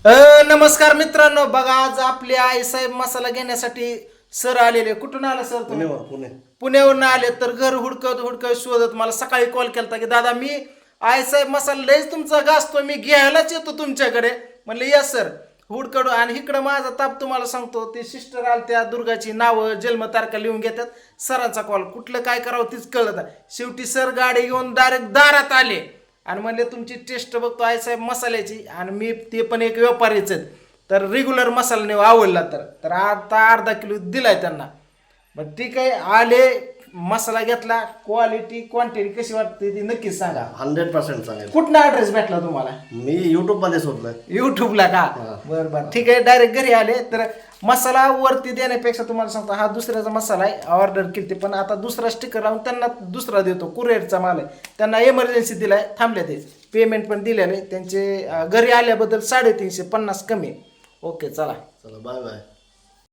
नमस्कार मित्रांनो, बघा आज आपले आई साहेब मसाला घेण्यासाठी सर आलेले. कुठून आला सर तुम्ही? पुण्यावरून आले. तर घर हुडकत हुडकत शोधत मला सकाळी कॉल केला की दादा मी आई साहेब मसाला लयच तुमचा गाजतो, मी घ्यायलाच येतो तुमच्याकडे. म्हणलं या सर हुडकड. आणि इकडं माझा ताप तुम्हाला सांगतो, ते सिस्टर आल त्या दुर्गाची नावं जन्मतारखा लिहून घेतात. सरांचा कॉल, कुठलं काय करावं तीच कळत. शेवटी सर गाडी घेऊन डायरेक्ट दारात आले आणि म्हणले तुमची टेस्ट बघतो आई साहेब मसाल्याची. आणि मी ते पण एक व्यापारीच आहेत, तर रेग्युलर मसाला नाही आवडला तर आता अर्धा किलो दिलाय त्यांना. मग ठीक आहे, आले मसाला घेतला. क्वालिटी क्वांटिटी कशी वाटते ती नक्कीच सांगा. 100% सांगेल. कुठला ॲड्रेस भेटला तुम्हाला? मी युट्यूब मध्ये शोधलं. युट्यूबला का? बरं बरं ठीक आहे. डायरेक्ट घरी आले. तर मसाला वरती देण्यापेक्षा तुम्हाला सांगतो, हा दुसऱ्याचा मसाला आहे, ऑर्डर केली पण आता दुसरा स्टिकर लावून त्यांना दुसरा देतो. कुरिअरचा माल आहे, त्यांना इमर्जन्सी दिलाय, थांबले ते. पेमेंट पण दिलेलं आहे त्यांचे. घरी आल्याबद्दल 350 कमी. ओके चला. चला बाय बाय.